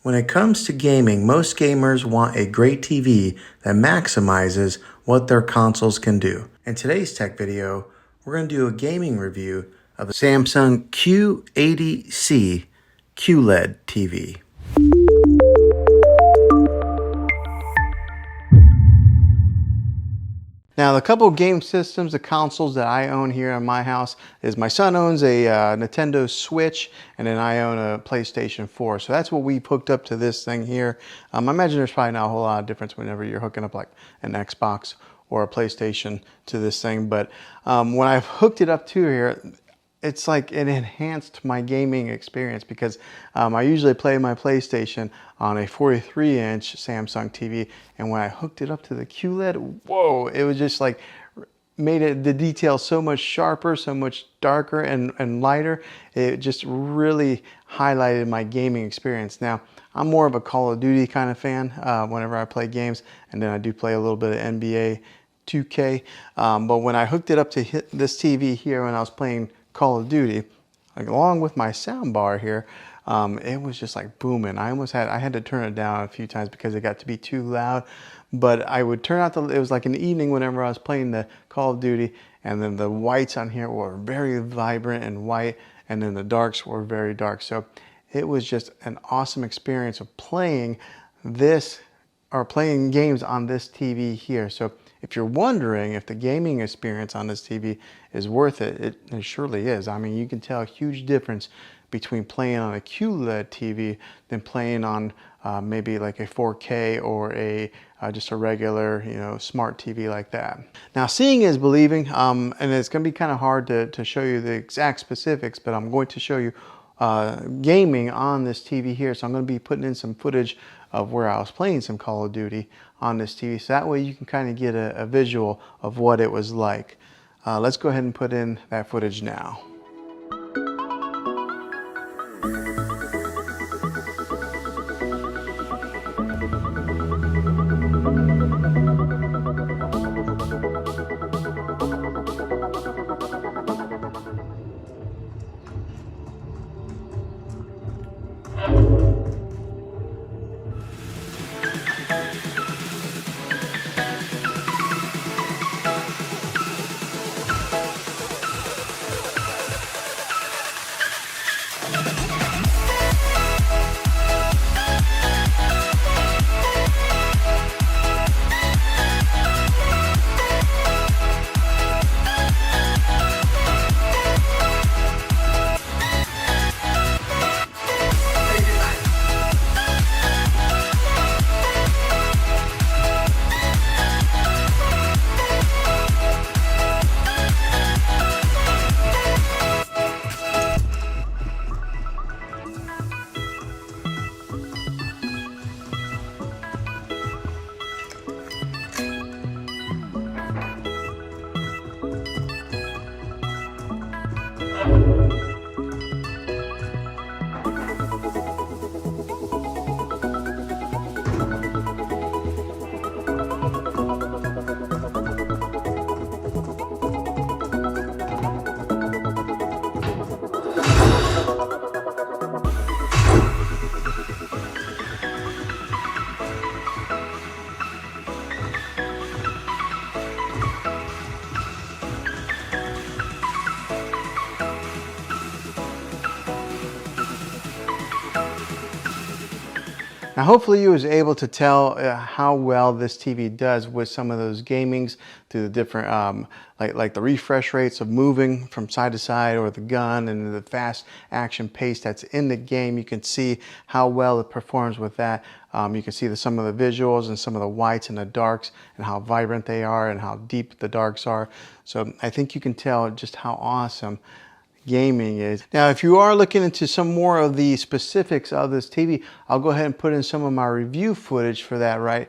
When it comes to gaming, most gamers want a great TV that maximizes what their consoles can do. In today's tech video, we're going to do a gaming review of the Samsung Q80C QLED TV. Now, the couple of game systems, the consoles that I own here in my house is my son owns a Nintendo Switch, and then I own a PlayStation 4. So that's what we've hooked up to this thing here. I imagine there's probably not a whole lot of difference whenever you're hooking up like an Xbox or a PlayStation to this thing. But when I've hooked it up to here, it's like it enhanced my gaming experience because I usually play my PlayStation on a 43-inch Samsung TV, and when I hooked it up to the QLED, whoa, it was just like made the details so much sharper, so much darker and lighter. It just really highlighted my gaming experience. Now, I'm more of a Call of Duty kind of fan whenever I play games, and then I do play a little bit of NBA 2K. But when I hooked it up to this TV here when I was playing Call of Duty, like, along with my sound bar here, it was just like booming. I had to turn it down a few times because it got to be too loud. But I would turn out it was like an evening whenever I was playing the Call of Duty, and then the whites on here were very vibrant and white, and then the darks were very dark. So it was just an awesome experience of playing this, or playing games on this TV here. So if you're wondering if the gaming experience on this TV is worth it, it surely is. I mean, you can tell a huge difference between playing on a QLED TV than playing on maybe like a 4K or just a regular, smart TV like that. Now, seeing is believing, and it's going to be kind of hard to show you the exact specifics, but I'm going to show you gaming on this TV here. So I'm going to be putting in some footage of where I was playing some Call of Duty on this TV, so that way you can kind of get a visual of what it was like. Let's go ahead and put in that footage now. Now, hopefully you was able to tell how well this TV does with some of those gamings through the different, like the refresh rates of moving from side to side, or the gun, and the fast action pace that's in the game. You can see how well it performs with that. You can see some of the visuals and some of the whites and the darks and how vibrant they are and how deep the darks are. So I think you can tell just how awesome gaming is. Now, if you are looking into some more of the specifics of this TV, I'll go ahead and put in some of my review footage for that, right?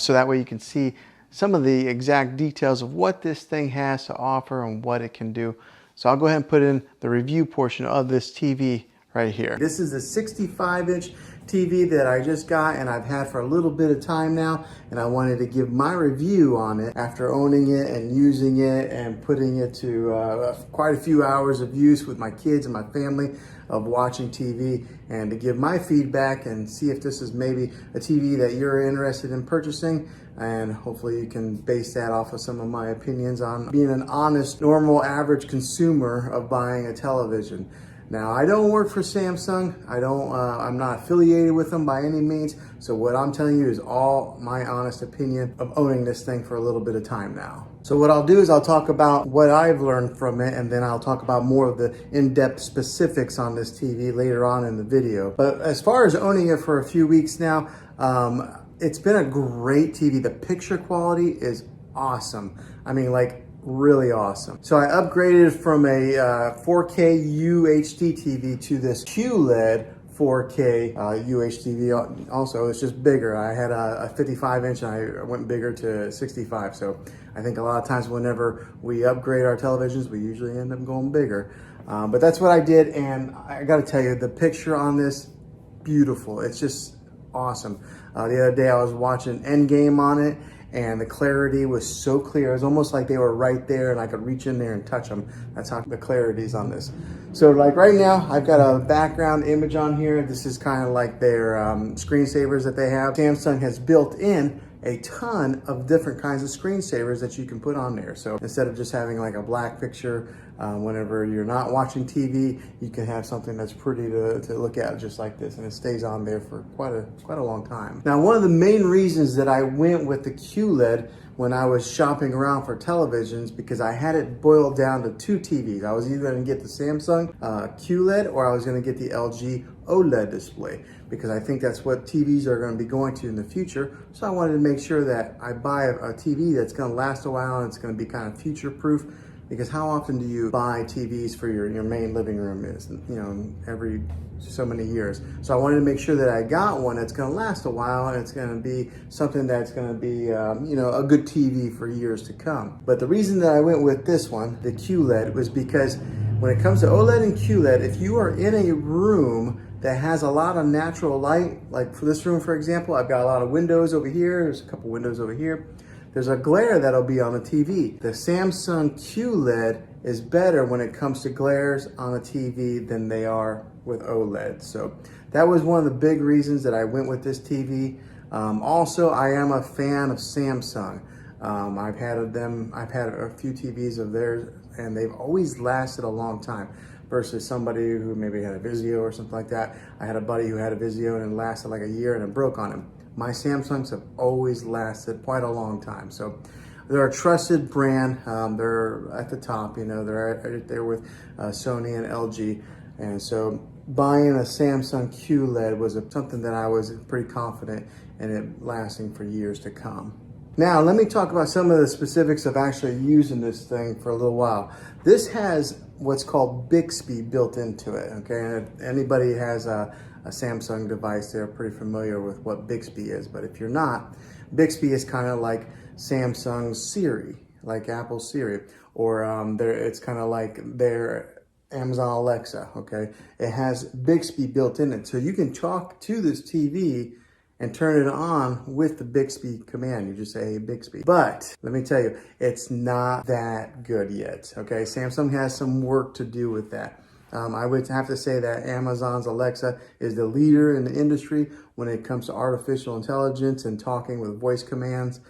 So that way you can see some of the exact details of what this thing has to offer and what it can do. So I'll go ahead and put in the review portion of this TV right here. This is a 65-inch TV that I just got and I've had for a little bit of time now, and I wanted to give my review on it after owning it and using it and putting it to quite a few hours of use with my kids and my family of watching TV, and to give my feedback and see if this is maybe a TV that you're interested in purchasing, and hopefully you can base that off of some of my opinions on being an honest, normal, average consumer of buying a television. Now, I don't work for Samsung. I'm not affiliated with them by any means. So what I'm telling you is all my honest opinion of owning this thing for a little bit of time now. So what I'll do is I'll talk about what I've learned from it, and then I'll talk about more of the in-depth specifics on this TV later on in the video. But as far as owning it for a few weeks now, it's been a great TV. The picture quality is awesome. I mean, like, really awesome. So I upgraded from a 4K UHD TV to this QLED 4K UHD. Also, it's just bigger. I had a 55 inch and I went bigger to 65. So I think a lot of times whenever we upgrade our televisions, we usually end up going bigger. But that's what I did, and I gotta tell you, the picture on this, beautiful. It's just awesome. The other day I was watching Endgame on it, and the clarity was so clear. It was almost like they were right there and I could reach in there and touch them. That's how the clarity is on this. So like right now, I've got a background image on here. This is kind of like their screensavers that they have. Samsung has built in a ton of different kinds of screensavers that you can put on there. So instead of just having like a black picture, whenever you're not watching TV, you can have something that's pretty to look at just like this, and it stays on there for quite a long time. Now, one of the main reasons that I went with the QLED when I was shopping around for televisions, because I had it boiled down to two TVs. I was either going to get the Samsung QLED or I was going to get the LG OLED display, because I think that's what TVs are going to be going to in the future. So I wanted to make sure that I buy a TV that's going to last a while and it's going to be kind of future proof, because how often do you buy TVs for your main living room? Is, you know, every so many years. So I wanted to make sure that I got one that's going to last a while and it's going to be something that's going to be, you know, a good TV for years to come. But the reason that I went with this one, the QLED, was because when it comes to OLED and QLED, if you are in a room that has a lot of natural light, like for this room, for example, I've got a lot of windows over here. There's a couple windows over here. There's a glare that'll be on the TV. The Samsung QLED is better when it comes to glares on a TV than they are with OLED. So that was one of the big reasons that I went with this TV. Also, I am a fan of Samsung. I've had a few TVs of theirs, and they've always lasted a long time, versus somebody who maybe had a Vizio or something like that. I had a buddy who had a Vizio and it lasted like a year and it broke on him. My Samsungs have always lasted quite a long time. So they're a trusted brand. They're at the top, you know, they're right there with Sony and LG. And so buying a Samsung QLED was something that I was pretty confident in it lasting for years to come. Now, let me talk about some of the specifics of actually using this thing for a little while. This has what's called Bixby built into it, okay? And if anybody has a Samsung device, they're pretty familiar with what Bixby is. But if you're not, Bixby is kind of like Samsung's Siri, like Apple's Siri, or it's kind of like their Amazon Alexa, okay? It has Bixby built in it. So you can talk to this TV and turn it on with the Bixby command. You just say, hey, Bixby. But let me tell you, it's not that good yet, okay? Samsung has some work to do with that. I would have to say that Amazon's Alexa is the leader in the industry when it comes to artificial intelligence and talking with voice commands.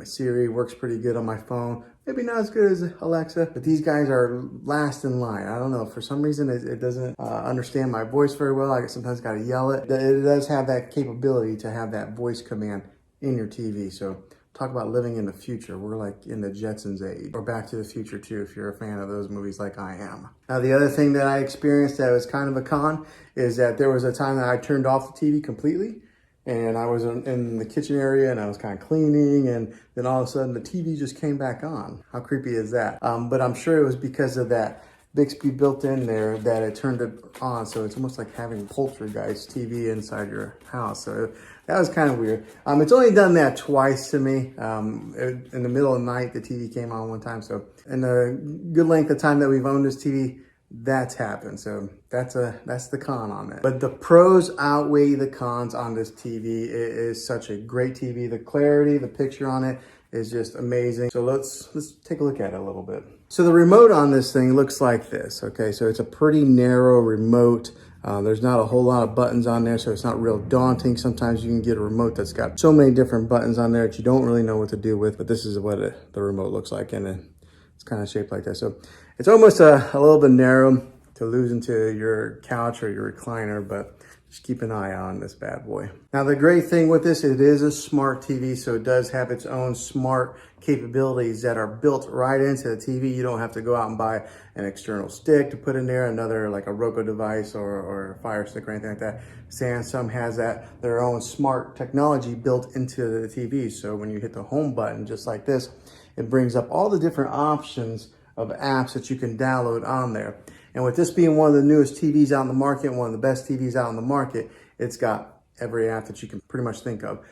Siri works pretty good on my phone. Maybe not as good as Alexa, but these guys are last in line. I don't know, for some reason it doesn't understand my voice very well. I sometimes got to yell it. It does have that capability to have that voice command in your TV. So talk about living in the future. We're like in the Jetsons age, or Back to the Future too, if you're a fan of those movies like I am. Now, the other thing that I experienced that was kind of a con is that there was a time that I turned off the TV completely, and I was in the kitchen area and I was kind of cleaning, and then all of a sudden the TV just came back on. How creepy is that? But I'm sure it was because of that Bixby built in there that it turned it on. So it's almost like having Poltergeist TV inside your house. So that was kind of weird. It's only done that twice to me. In the middle of the night, the TV came on one time. So in the good length of time that we've owned this TV, that's happened. So that's the con on it. But the pros outweigh the cons on this TV. It is such a great TV. The clarity, the picture on it is just amazing. So let's take a look at it a little bit. So the remote on this thing looks like this. Okay, so it's a pretty narrow remote. There's not a whole lot of buttons on there, so it's not real daunting. Sometimes you can get a remote that's got so many different buttons on there that you don't really know what to do with, but this is what the remote looks like, and it's kind of shaped like that. So it's almost a little bit narrow to lose into your couch or your recliner, but just keep an eye on this bad boy. Now, the great thing with this, it is a smart TV, so it does have its own smart capabilities that are built right into the TV. You don't have to go out and buy an external stick to put in there, another like a Roku device or a Fire Stick or anything like that. Samsung has their own smart technology built into the TV. So when you hit the home button, just like this, it brings up all the different options of apps that you can download on there. And with this being one of the newest TVs out in the market, one of the best TVs out in the market, it's got every app that you can pretty much think of.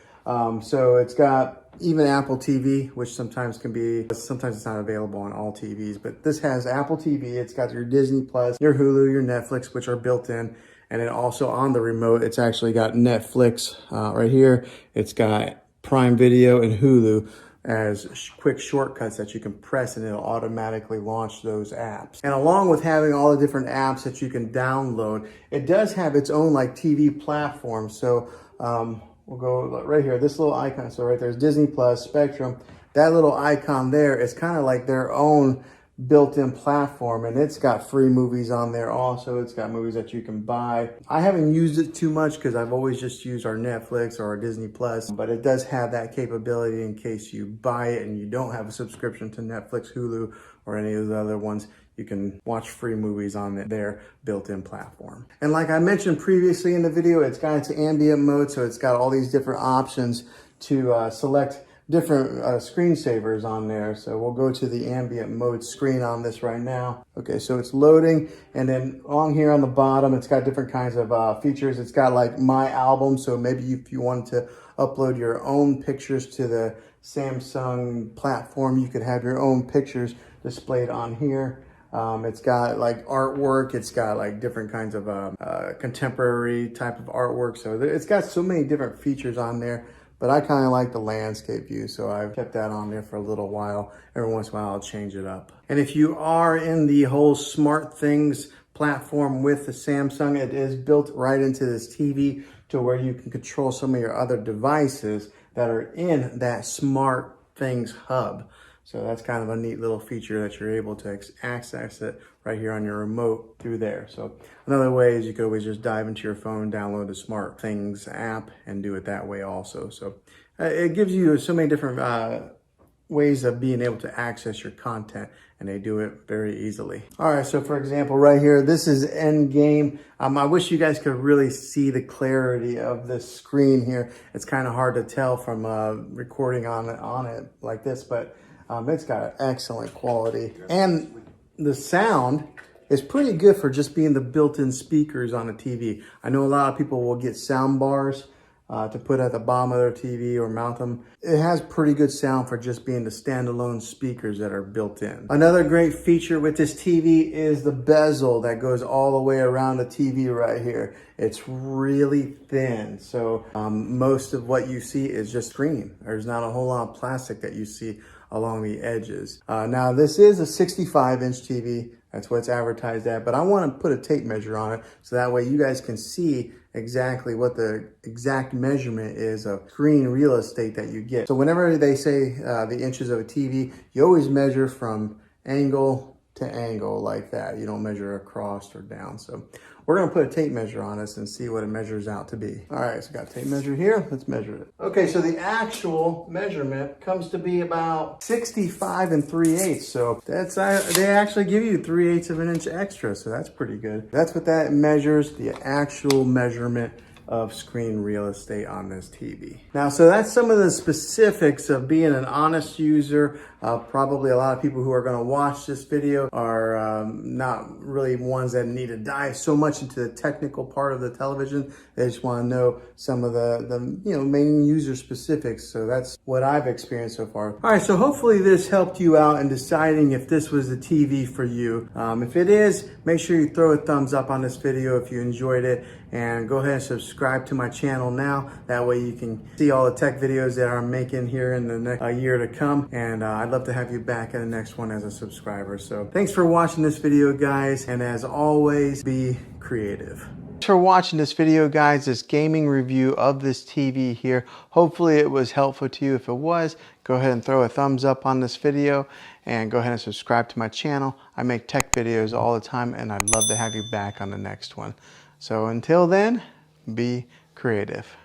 So it's got even Apple TV, which sometimes it's not available on all TVs, but this has Apple TV. It's got your Disney Plus, your Hulu, your Netflix, which are built in. And then also on the remote, it's actually got Netflix right here. It's got Prime Video and Hulu as quick shortcuts that you can press, and it'll automatically launch those apps. And along with having all the different apps that you can download, it does have its own like TV platform. So we'll go right here, this little icon. So right there's Disney Plus, Spectrum. That little icon there is kind of like their own built-in platform, and it's got free movies on there also. It's got movies that you can buy. I haven't used it too much because I've always just used our Netflix or our Disney Plus, but it does have that capability in case you buy it and you don't have a subscription to Netflix, Hulu, or any of the other ones. You can watch free movies on their built-in platform. And like I mentioned previously in the video, it's got its ambient mode, so it's got all these different options to select different screensavers on there. So we'll go to the ambient mode screen on this right now. Okay, so it's loading, and then along here on the bottom, it's got different kinds of features. It's got like My Album, so maybe if you wanted to upload your own pictures to the Samsung platform, you could have your own pictures displayed on here. It's got like artwork. It's got like different kinds of contemporary type of artwork. So it's got so many different features on there. But I kind of like the landscape view, so I've kept that on there for a little while. Every once in a while, I'll change it up. And if you are in the whole smart things platform with the Samsung, it is built right into this TV to where you can control some of your other devices that are in that smart things hub. So that's kind of a neat little feature that you're able to access it right here on your remote through there. So another way is you could always just dive into your phone, download the Smart Things app, and do it that way also. So it gives you so many different ways of being able to access your content, and they do it very easily. All right, so for example, right here, this is Endgame. I wish you guys could really see the clarity of this screen here. It's kind of hard to tell from recording on it like this, but it's got excellent quality, and the sound is pretty good for just being the built-in speakers on a TV. I know a lot of people will get sound bars to put at the bottom of their TV or mount them. It has pretty good sound for just being the standalone speakers that are built in. Another great feature with this TV is the bezel that goes all the way around the TV right here. It's really thin, so most of what you see is just screen. There's not a whole lot of plastic that you see along the edges. Now this is a 65-inch TV. That's what it's advertised at, but I want to put a tape measure on it so that way you guys can see exactly what the exact measurement is of screen real estate that you get. So whenever they say the inches of a TV, you always measure from angle to angle like that. You don't measure across or down. So we're gonna put a tape measure on this and see what it measures out to be. All right, so got a tape measure here. Let's measure it. Okay, so the actual measurement comes to be about 65 3/8. So that's they actually give you 3/8 of an inch extra, so that's pretty good. That's what that measures, the actual measurement of screen real estate on this TV. Now, so that's some of the specifics of being an honest user. Probably a lot of people who are going to watch this video are not really ones that need to dive so much into the technical part of the television. They just want to know some of the main user specifics. So that's what I've experienced so far. All right, so hopefully this helped you out in deciding if this was the TV for you. If it is, make sure you throw a thumbs up on this video if you enjoyed it, and go ahead and subscribe to my channel now. That way you can see all the tech videos that I'm making here in the next year to come, and I'd love to have you back in the next one as a subscriber. So thanks for watching this video, guys, and as always, be creative. Thanks for watching this video, guys, this gaming review of this TV here. Hopefully it was helpful to you. If it was, go ahead and throw a thumbs up on this video and go ahead and subscribe to my channel. I make tech videos all the time, and I'd love to have you back on the next one. So until then, be creative.